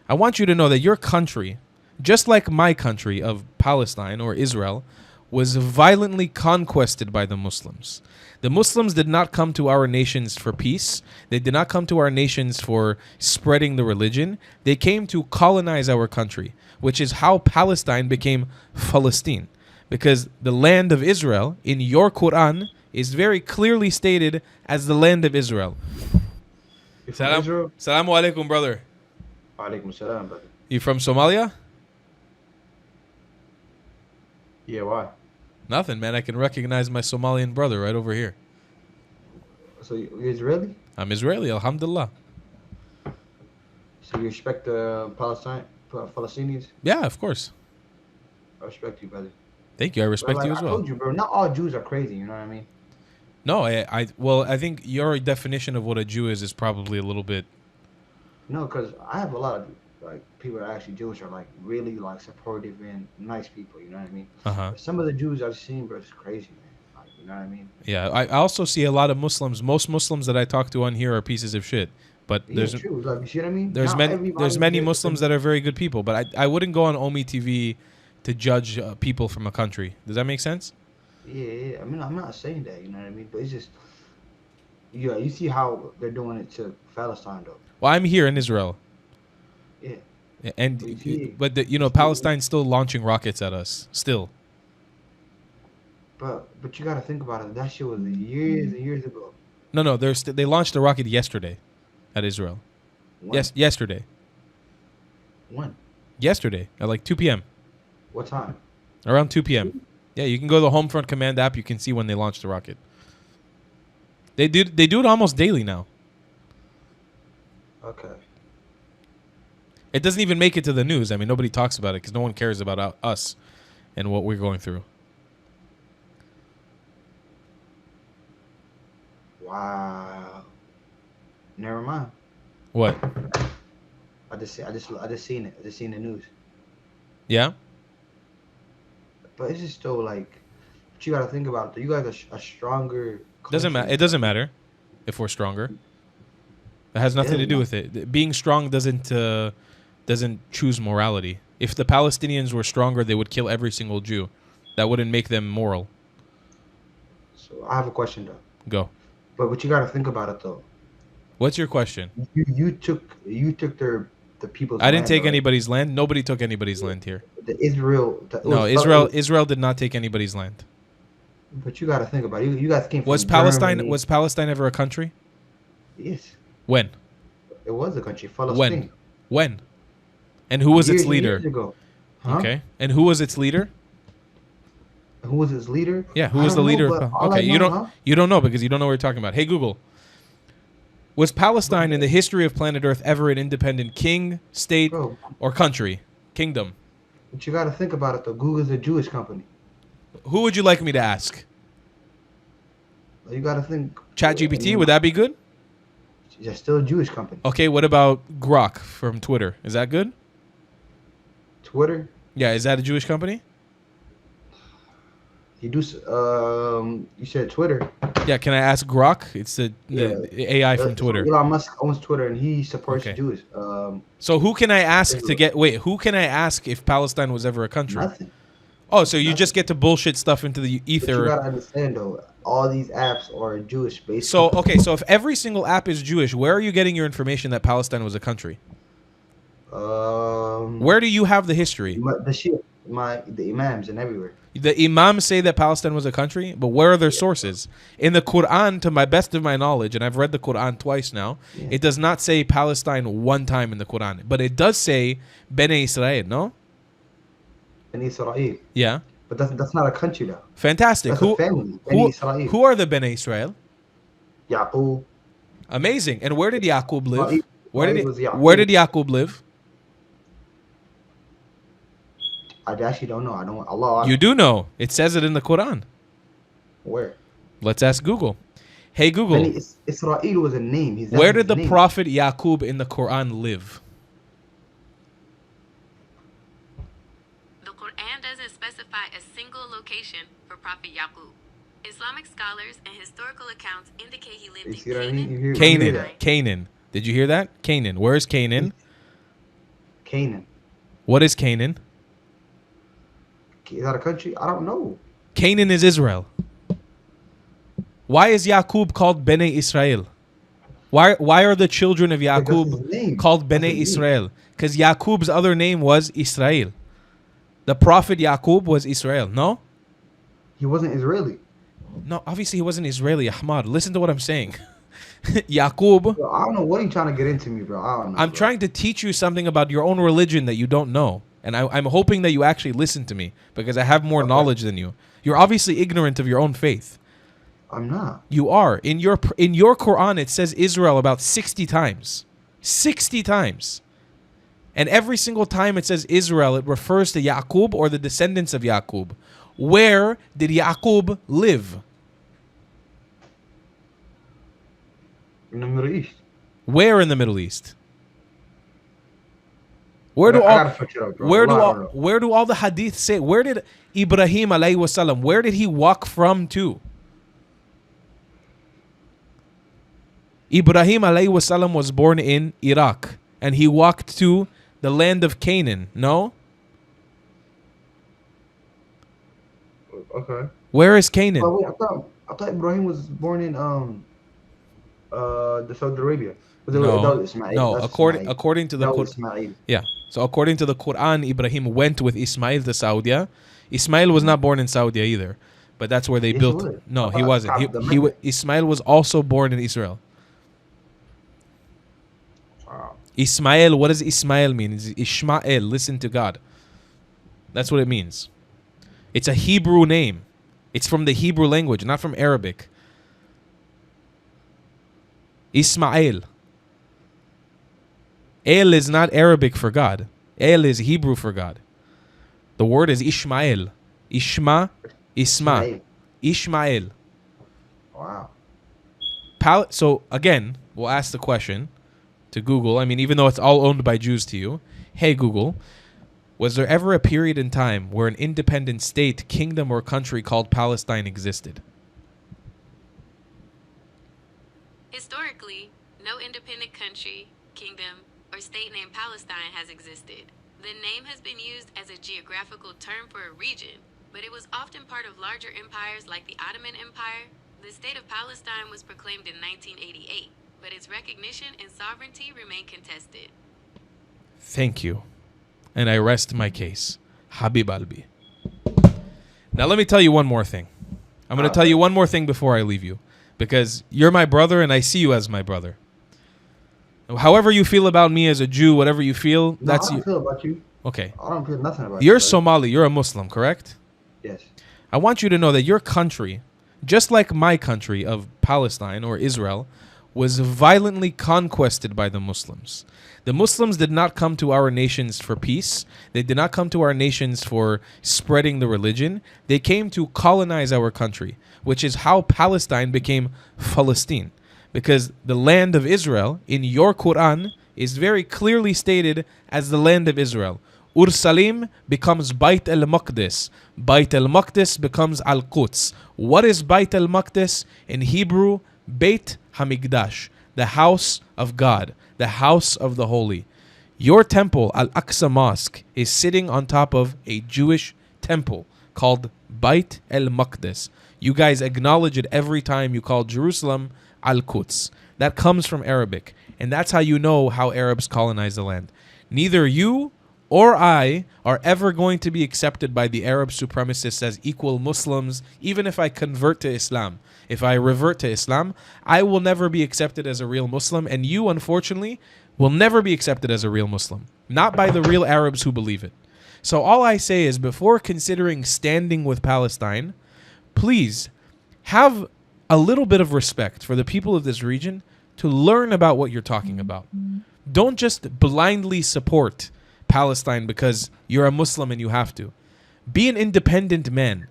I want you to know that your country, just like my country of Palestine or Israel, was violently conquested by the Muslims. The Muslims did not come to our nations for peace. They did not come to our nations for spreading the religion. They came to colonize our country, which is how Palestine became Palestine. Because the land of Israel in your Quran is very clearly stated as the land of Israel. You from Israel? Salamu alaikum, brother. Alaikum salam, brother. You from Somalia? Yeah, why? Nothing, man. I can recognize my Somalian brother right over here. So you're Israeli? I'm Israeli, alhamdulillah. So you respect the Palestinians? Yeah, of course. I respect you, brother. Thank you. I respect you as well. I told you, bro. Not all Jews are crazy. You know what I mean? No, I think your definition of what a Jew is probably a little bit. No, because I have a lot of people that are actually Jewish are really supportive and nice people. You know what I mean? But some of the Jews I've seen, bro, it's crazy, man. You know what I mean? Yeah, I also see a lot of Muslims. Most Muslims that I talk to on here are pieces of shit. But yeah, true. You see what I mean? There's many Muslims that are very good people. But I wouldn't go on Omi TV to judge people from a country. Does that make sense? Yeah. I mean, I'm not saying that. You know what I mean? But it's just, yeah, you see how they're doing it to Palestine, though. Well, I'm here in Israel. Yeah. But Palestine's still launching rockets at us. Still. But you got to think about it. That shit was years and years ago. No. They launched a rocket yesterday at Israel. When? Yes, yesterday. When? Yesterday at like 2 p.m. What time? Around 2 p.m. Yeah, you can go to the Homefront Command app. You can see when they launched the rocket. They do it almost daily now. Okay. It doesn't even make it to the news. I mean, nobody talks about it because no one cares about us and what we're going through. Wow. Never mind. What? I just seen it. I just seen the news. Yeah. But it's just still but you gotta think about it. You guys are stronger. Doesn't matter. It doesn't matter if we're stronger. It has nothing to do with it. Being strong doesn't choose morality. If the Palestinians were stronger, they would kill every single Jew. That wouldn't make them moral. So I have a question though. Go. But you gotta think about it though. What's your question? You took the people's I didn't land, take right? anybody's land. Nobody took anybody's land here. Israel did not take anybody's land. But you gotta think about it. You guys came from Was Palestine ever a country? Yes. When? It was a country. Palestine. When? And who was its leader? Years ago. Huh? Okay. And who was its leader? Who was its leader? Yeah, who was the leader? Okay, you don't know because you don't know what you're talking about. Hey Google. Was Palestine in the history of planet Earth ever an independent king, state, or country? Kingdom. But you got to think about it, though. Google's a Jewish company. Who would you like me to ask? You got to think. ChatGPT, would that be good? It's still a Jewish company. Okay, what about Grok from Twitter? Is that good? Twitter? Yeah, is that a Jewish company? You said Twitter. Yeah, can I ask Grok? It's the AI from Twitter. Elon Musk owns Twitter and he supports Jews. So who can I ask who can I ask if Palestine was ever a country? Nothing. Oh, so you just get to bullshit stuff into the ether. But you gotta understand though, all these apps are Jewish based. So if every single app is Jewish, where are you getting your information that Palestine was a country? Where do you have the history? The imams and everywhere. The imams say that Palestine was a country, but where are their sources? In the Quran, to my best of my knowledge, and I've read the Quran twice now, it does not say Palestine one time in the Quran, but it does say Bene Israel, no? Bene Israel. Yeah. But that's not a country though. Fantastic. That's a family. Bene Israel. Who are the Bene Israel? Yaqub. Amazing. And where did Yaqub live? Where did Yaqub live? I actually don't know. Allah. You do know. It says it in the Quran. Where? Let's ask Google. Hey Google. Israel was a name. Where did the prophet Yaqub in the Quran live? The Quran doesn't specify a single location for Prophet Yaqub. Islamic scholars and historical accounts indicate he lived in Canaan. Canaan. Did you hear that? Canaan. Where is Canaan? Canaan. What is Canaan? Is that a country? I don't know. Canaan is Israel. Why is Yaqub called Bnei Israel? Why are the children of Yaqub called Bnei Israel? Because Yaqub's other name was Israel. The prophet Yaqub was Israel. No? He wasn't Israeli. No, obviously he wasn't Israeli, Ahmad. Listen to what I'm saying. Yaqub. Bro, I don't know what you're trying to get into me, bro. I don't know. I'm trying to teach you something about your own religion that you don't know. And I'm hoping that you actually listen to me because I have more knowledge than you. You're obviously ignorant of your own faith. I'm not. You are. In your Quran, it says Israel about 60 times. 60 times. And every single time it says Israel, it refers to Yaqub or the descendants of Yaqub. Where did Yaqub live? In the Middle East. Where in the Middle East? Where do all the hadith say? Where did Ibrahim alayhi wasallam, where did he walk from to? Ibrahim alayhi wasallam was born in Iraq and he walked to the land of Canaan. No? Okay. Where is Canaan? Oh, wait, I thought Ibrahim was born in the Saudi Arabia. No, according to the Quran. Yeah. So according to the Quran, Ibrahim went with Ismail to Saudi. Ismail was not born in Saudi either, but that's where they built. No, he wasn't. Ismail was also born in Israel. Wow. Ismail, what does Ismail mean? It's Ishmael, listen to God. That's what it means. It's a Hebrew name. It's from the Hebrew language, not from Arabic. Ismael. El is not Arabic for God. El is Hebrew for God. The word is Ishmael. Isma. Ishmael. Wow. So again, we'll ask the question to Google. I mean, even though it's all owned by Jews to you. Hey, Google, was there ever a period in time where an independent state, kingdom, or country called Palestine existed? Historically, no independent country, kingdom, or state named Palestine has existed. The name has been used as a geographical term for a region, but it was often part of larger empires like the Ottoman Empire. The state of Palestine was proclaimed in 1988, but its recognition and sovereignty remain contested. Thank you. And I rest my case. Habib Albi. Now let me tell you one more thing. I'm going to tell you one more thing before I leave you. Because you're my brother and I see you as my brother. However you feel about me as a Jew, whatever you feel, that's you. I don't feel about you. Okay. I don't feel nothing about you. You're Somali. You're a Muslim, correct? Yes. I want you to know that your country, just like my country of Palestine or Israel, was violently conquested by the Muslims. The Muslims did not come to our nations for peace. They did not come to our nations for spreading the religion. They came to colonize our country, which is how Palestine became Palestine. Because the land of Israel in your Quran is very clearly stated as the land of Israel. Ursalim becomes Bayt al-Maqdis. Bayt al-Maqdis becomes Al-Quds. What is Bayt al-Maqdis? In Hebrew, Beit Hamikdash, the house of God, the house of the holy. Your temple, Al-Aqsa Mosque, is sitting on top of a Jewish temple called Bayt al-Maqdis. You guys acknowledge it every time you call Jerusalem Al-Quds. That comes from Arabic. And that's how you know how Arabs colonize the land. Neither you or I are ever going to be accepted by the Arab supremacists as equal Muslims, even if I convert to Islam. If I revert to Islam, I will never be accepted as a real Muslim. And you, unfortunately, will never be accepted as a real Muslim. Not by the real Arabs who believe it. So all I say is, before considering standing with Palestine, please have a little bit of respect for the people of this region to learn about what you're talking about. Don't just blindly support Palestine because you're a Muslim and you have to. Be an independent man.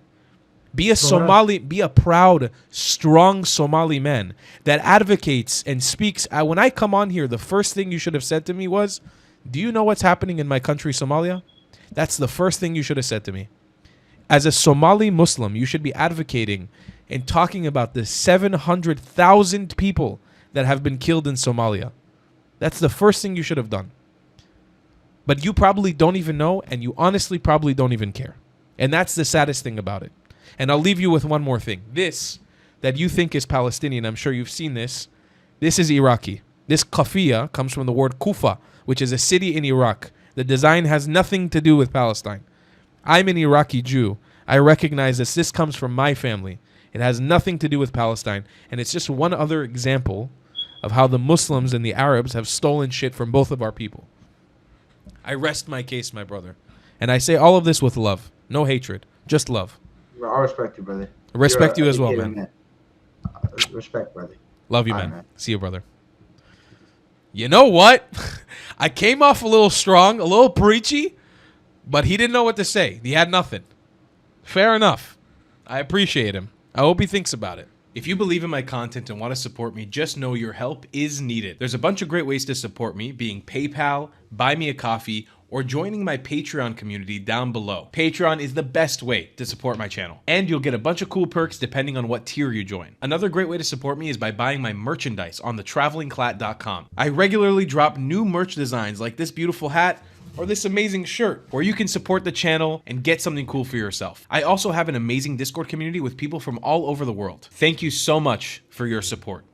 Be a Somali, be a proud, strong Somali man that advocates and speaks. When I come on here, the first thing you should have said to me was, do you know what's happening in my country, Somalia? That's the first thing you should have said to me. As a Somali Muslim, you should be advocating and talking about the 700,000 people that have been killed in Somalia. That's the first thing you should have done. But you probably don't even know, and you honestly probably don't even care. And that's the saddest thing about it. And I'll leave you with one more thing. This that you think is Palestinian, I'm sure you've seen this. This is Iraqi. This kafia comes from the word Kufa, which is a city in Iraq. The design has nothing to do with Palestine. I'm an Iraqi Jew. I recognize this comes from my family. It has nothing to do with Palestine. And it's just one other example of how the Muslims and the Arabs have stolen shit from both of our people. I rest my case, my brother. And I say all of this with love. No hatred. Just love. Well, I respect you, brother. I respect you as well, man. Respect, brother. Love you, man. See you, brother. You know what? I came off a little strong, a little preachy, but he didn't know what to say. He had nothing. Fair enough. I appreciate him. I hope he thinks about it. If you believe in my content and want to support me, just know your help is needed. There's a bunch of great ways to support me, being PayPal, Buy Me a Coffee, or joining my Patreon community down below. Patreon is the best way to support my channel, and you'll get a bunch of cool perks depending on what tier you join. Another great way to support me is by buying my merchandise on thetravelingclat.com. I regularly drop new merch designs like this beautiful hat, or this amazing shirt, where you can support the channel and get something cool for yourself. I also have an amazing Discord community with people from all over the world. Thank you so much for your support.